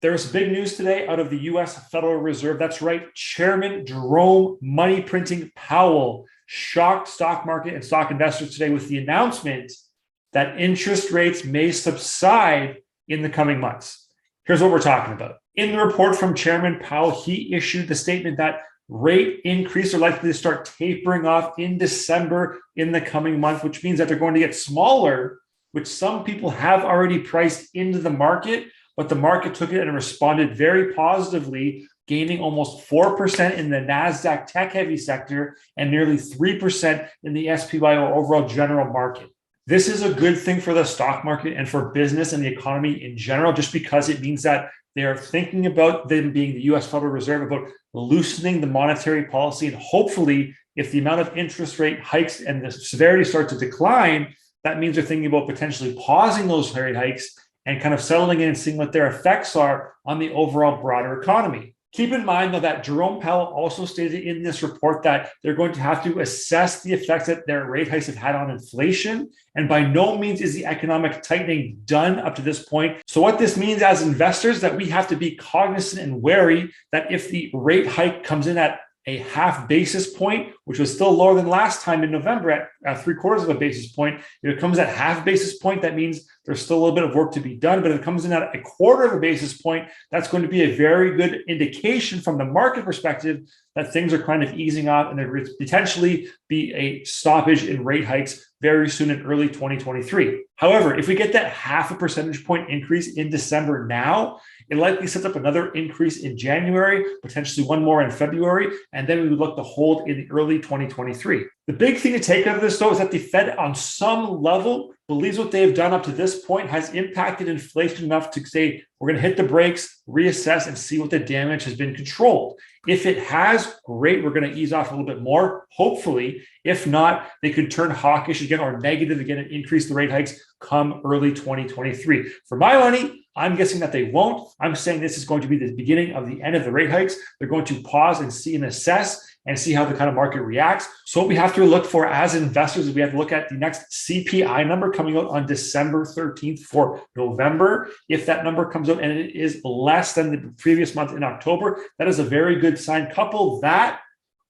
There's big news today out of the US Federal Reserve. That's right. Chairman Jerome Money Printing Powell shocked stock market and stock investors today with the announcement that interest rates may subside in the coming months. Here's what we're talking about. In the report from Chairman Powell, he issued the statement that rate increases are likely to start tapering off in December in the coming month, which means that they're going to get smaller, which some people have already priced into the market, but the market took it and responded very positively, gaining almost 4% in the NASDAQ tech-heavy sector and nearly 3% in the SPY or overall general market. This is a good thing for the stock market and for business and the economy in general, just because it means that they are thinking about them being the US Federal Reserve, about loosening the monetary policy. And hopefully, if the amount of interest rate hikes and the severity start to decline, that means they're thinking about potentially pausing those rate hikes and kind of settling in and seeing what their effects are on the overall broader economy. Keep in mind, though, that Jerome Powell also stated in this report that they're going to have to assess the effects that their rate hikes have had on inflation. And by no means is the economic tightening done up to this point. So what this means as investors, that we have to be cognizant and wary that if the rate hike comes in at a half basis point, which was still lower than last time in November at 3/4 of a basis point. If it comes at half basis point, that means there's still a little bit of work to be done. But if it comes in at 1/4 of a basis point, that's going to be a very good indication from the market perspective that things are kind of easing off and there could potentially be a stoppage in rate hikes very soon in early 2023. However, if we get that half a percentage point increase in December now, it likely sets up another increase in January, potentially one more in February, and then we would look to hold in the early 2023. The big thing to take out of this, though, is that the Fed on some level believes what they've done up to this point has impacted inflation enough to say, we're going to hit the brakes, reassess, and see what the damage has been controlled. If it has, great, we're going to ease off a little bit more, hopefully. If not, they could turn hawkish again or negative again and increase the rate hikes come early 2023. For my money, I'm guessing that they won't. I'm saying this is going to be the beginning of the end of the rate hikes. They're going to pause and see and assess and see how the kind of market reacts. So what we have to look for as investors is we have to look at the next CPI number coming out on December 13th for November. If that number comes out and it is less than the previous month in October, that is a very good sign. Couple that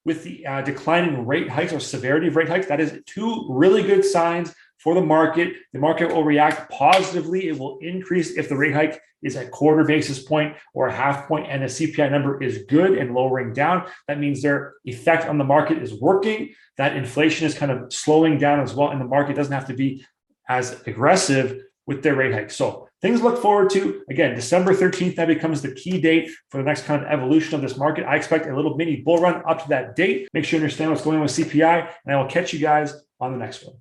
with the declining rate hikes or severity of rate hikes, that is two really good signs for the market. The market will react positively. It will increase if the rate hike is a 1/4 basis point or a half point and the CPI number is good and lowering down. That means their effect on the market is working, that inflation is kind of slowing down as well, and the market doesn't have to be as aggressive with their rate hike. So things to look forward to. Again, December 13th, that becomes the key date for the next kind of evolution of this market. I expect a little mini bull run up to that date. Make sure you understand what's going on with CPI, and I will catch you guys on the next one.